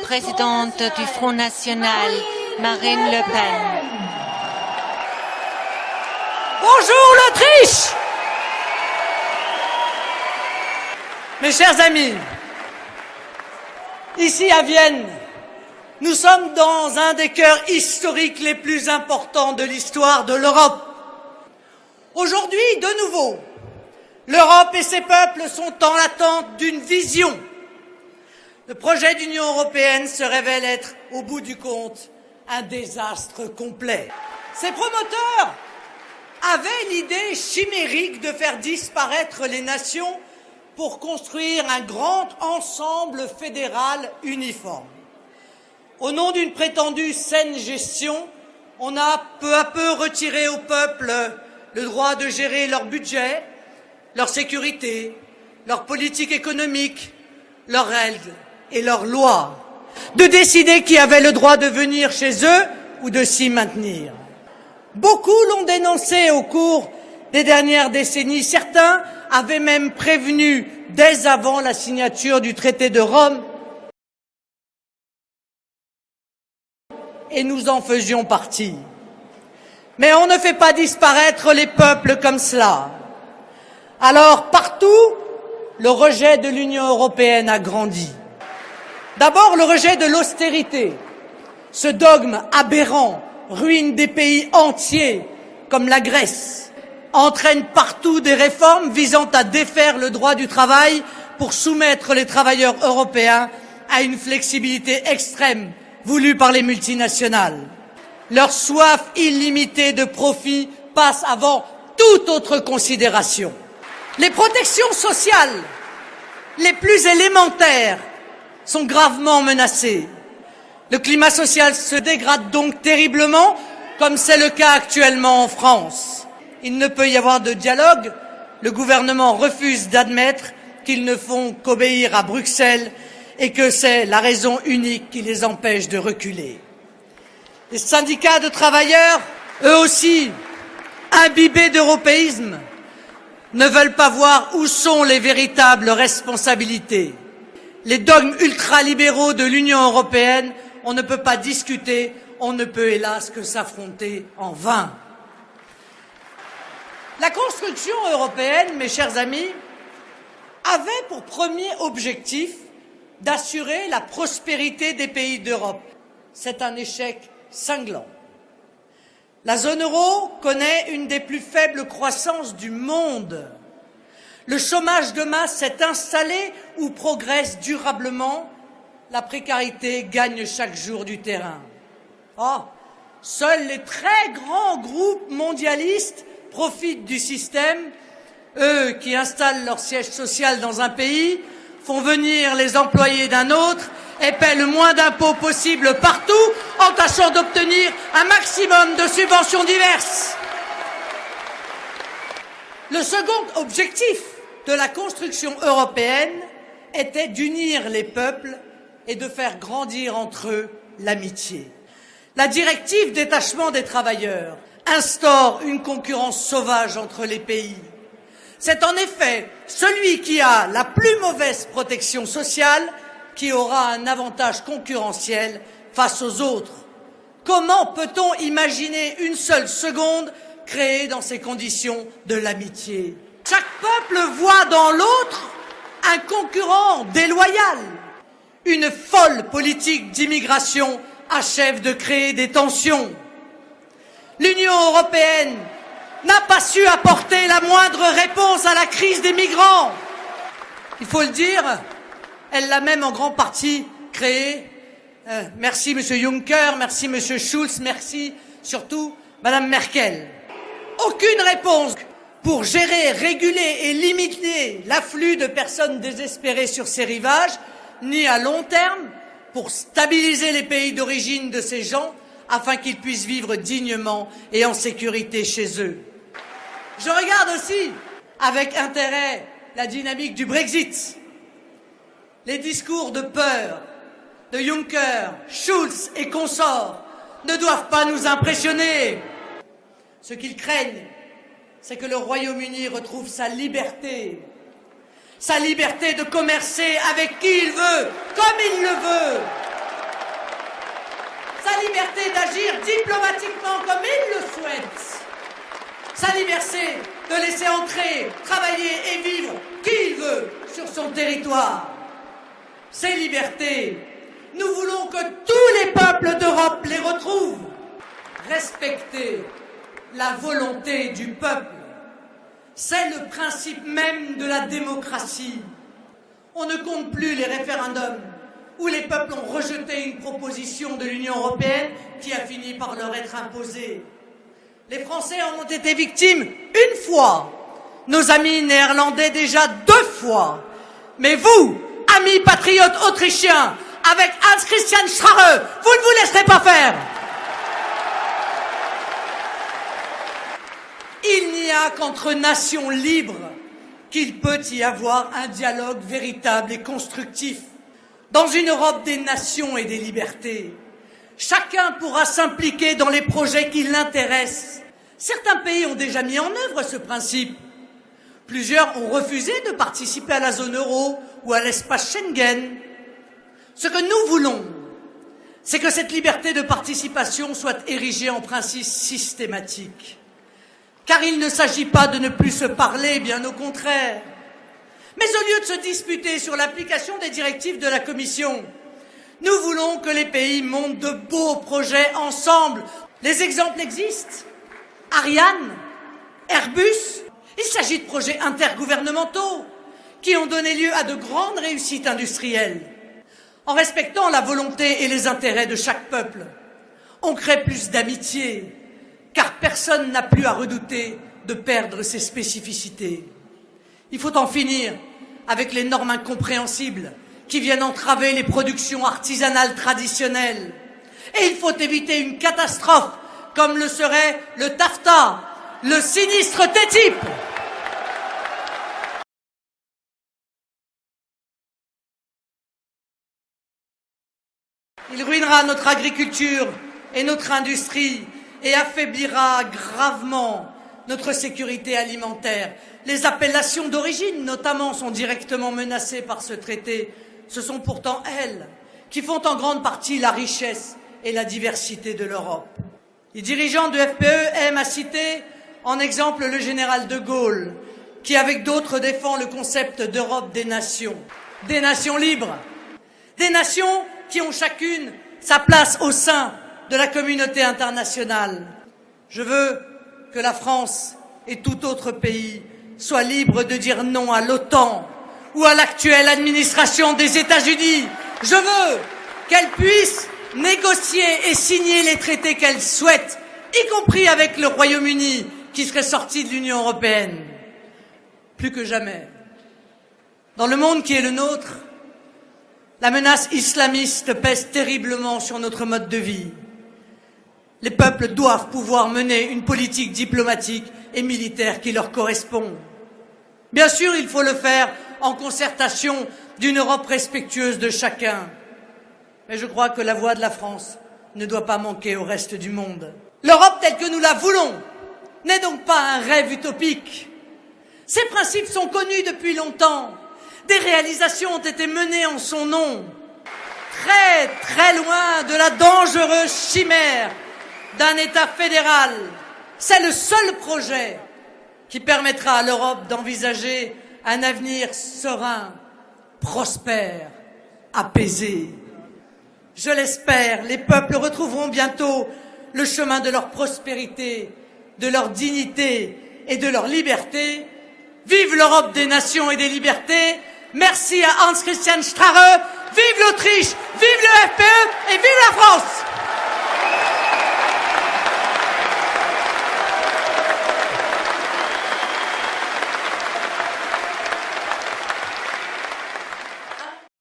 Présidente du Front National, Marine Le Pen. Bonjour l'Autriche! Mes chers amis, ici à Vienne, nous sommes dans un des cœurs historiques les plus importants de l'histoire de l'Europe. Aujourd'hui, de nouveau, l'Europe et ses peuples sont en l'attente d'une vision. Le projet d'Union européenne se révèle être, au bout du compte, un désastre complet. Ses promoteurs avaient l'idée chimérique de faire disparaître les nations pour construire un grand ensemble fédéral uniforme. Au nom d'une prétendue saine gestion, on a peu à peu retiré au peuple le droit de gérer leur budget, leur sécurité, leur politique économique, leurs règles et leurs lois, de décider qui avait le droit de venir chez eux ou de s'y maintenir. Beaucoup l'ont dénoncé au cours des dernières décennies. Certains avaient même prévenu dès avant la signature du traité de Rome, et nous en faisions partie. Mais on ne fait pas disparaître les peuples comme cela. Alors, partout, le rejet de l'Union européenne a grandi. D'abord, le rejet de l'austérité. Ce dogme aberrant ruine des pays entiers, comme la Grèce, entraîne partout des réformes visant à défaire le droit du travail pour soumettre les travailleurs européens à une flexibilité extrême voulue par les multinationales. Leur soif illimitée de profit passe avant toute autre considération. Les protections sociales les plus élémentaires sont gravement menacées. Le climat social se dégrade donc terriblement, comme c'est le cas actuellement en France. Il ne peut y avoir de dialogue. Le gouvernement refuse d'admettre qu'ils ne font qu'obéir à Bruxelles et que c'est la raison unique qui les empêche de reculer. Les syndicats de travailleurs, eux aussi, imbibés d'européisme, ne veulent pas voir où sont les véritables responsabilités. Les dogmes ultralibéraux de l'Union européenne, on ne peut pas discuter, on ne peut hélas que s'affronter en vain. La construction européenne, mes chers amis, avait pour premier objectif d'assurer la prospérité des pays d'Europe. C'est un échec cinglant. La zone euro connaît une des plus faibles croissances du monde. Le chômage de masse s'est installé ou progresse durablement. La précarité gagne chaque jour du terrain. Seuls les très grands groupes mondialistes profitent du système. Eux qui installent leur siège social dans un pays, font venir les employés d'un autre et paient le moins d'impôts possible partout en tâchant d'obtenir un maximum de subventions diverses. Le second objectif de la construction européenne était d'unir les peuples et de faire grandir entre eux l'amitié. La directive détachement des travailleurs instaure une concurrence sauvage entre les pays. C'est en effet celui qui a la plus mauvaise protection sociale qui aura un avantage concurrentiel face aux autres. Comment peut-on imaginer une seule seconde créer dans ces conditions de l'amitié? Chaque peuple voit dans l'autre un concurrent déloyal. Une folle politique d'immigration achève de créer des tensions. L'Union européenne n'a pas su apporter la moindre réponse à la crise des migrants. Il faut le dire, elle l'a même en grande partie créée. Merci Monsieur Juncker, merci Monsieur Schulz, merci surtout Madame Merkel. Aucune réponse pour gérer, réguler et limiter l'afflux de personnes désespérées sur ces rivages, ni à long terme pour stabiliser les pays d'origine de ces gens afin qu'ils puissent vivre dignement et en sécurité chez eux. Je regarde aussi avec intérêt la dynamique du Brexit. Les discours de peur de Juncker, Schulz et consorts ne doivent pas nous impressionner. Ce qu'ils craignent, c'est que le Royaume-Uni retrouve sa liberté de commercer avec qui il veut, comme il le veut, diplomatiquement comme il le souhaite, sa liberté de laisser entrer, travailler et vivre qui il veut sur son territoire. Ces libertés, nous voulons que tous les peuples d'Europe les retrouvent. Respecter la volonté du peuple, c'est le principe même de la démocratie. On ne compte plus les référendums où les peuples ont rejeté une proposition de l'Union européenne qui a fini par leur être imposée. Les Français en ont été victimes une fois, nos amis néerlandais déjà 2 fois. Mais vous, amis patriotes autrichiens, avec Hans-Christian Strache, vous ne vous laisserez pas faire. Il n'y a qu'entre nations libres qu'il peut y avoir un dialogue véritable et constructif. Dans une Europe des nations et des libertés, chacun pourra s'impliquer dans les projets qui l'intéressent. Certains pays ont déjà mis en œuvre ce principe. Plusieurs ont refusé de participer à la zone euro ou à l'espace Schengen. Ce que nous voulons, c'est que cette liberté de participation soit érigée en principe systématique. Car il ne s'agit pas de ne plus se parler, bien au contraire. Mais au lieu de se disputer sur l'application des directives de la Commission, nous voulons que les pays montent de beaux projets ensemble. Les exemples existent. Ariane, Airbus, il s'agit de projets intergouvernementaux qui ont donné lieu à de grandes réussites industrielles. En respectant la volonté et les intérêts de chaque peuple, on crée plus d'amitié, car personne n'a plus à redouter de perdre ses spécificités. Il faut en finir avec les normes incompréhensibles qui viennent entraver les productions artisanales traditionnelles. Et il faut éviter une catastrophe comme le serait le taffetas, le sinistre TTIP. Il ruinera notre agriculture et notre industrie et affaiblira gravement notre sécurité alimentaire. Les appellations d'origine, notamment, sont directement menacées par ce traité. Ce sont pourtant elles qui font en grande partie la richesse et la diversité de l'Europe. Les dirigeants du FPE aiment à citer en exemple le général de Gaulle, qui avec d'autres défend le concept d'Europe des nations libres, des nations qui ont chacune sa place au sein de la communauté internationale. Je veux que la France et tout autre pays soient libres de dire non à l'OTAN ou à l'actuelle administration des États-Unis. Je veux qu'elle puisse négocier et signer les traités qu'elle souhaite, y compris avec le Royaume-Uni, qui serait sorti de l'Union européenne. Plus que jamais, dans le monde qui est le nôtre, la menace islamiste pèse terriblement sur notre mode de vie. Les peuples doivent pouvoir mener une politique diplomatique et militaire qui leur correspond. Bien sûr, il faut le faire en concertation d'une Europe respectueuse de chacun. Mais je crois que la voix de la France ne doit pas manquer au reste du monde. L'Europe telle que nous la voulons n'est donc pas un rêve utopique. Ces principes sont connus depuis longtemps. Des réalisations ont été menées en son nom. Très, très loin de la dangereuse chimère d'un État fédéral. C'est le seul projet qui permettra à l'Europe d'envisager un avenir serein, prospère, apaisé. Je l'espère, les peuples retrouveront bientôt le chemin de leur prospérité, de leur dignité et de leur liberté. Vive l'Europe des nations et des libertés. Merci à Hans-Christian Strache. Vive l'Autriche, vive le FPE et vive la France!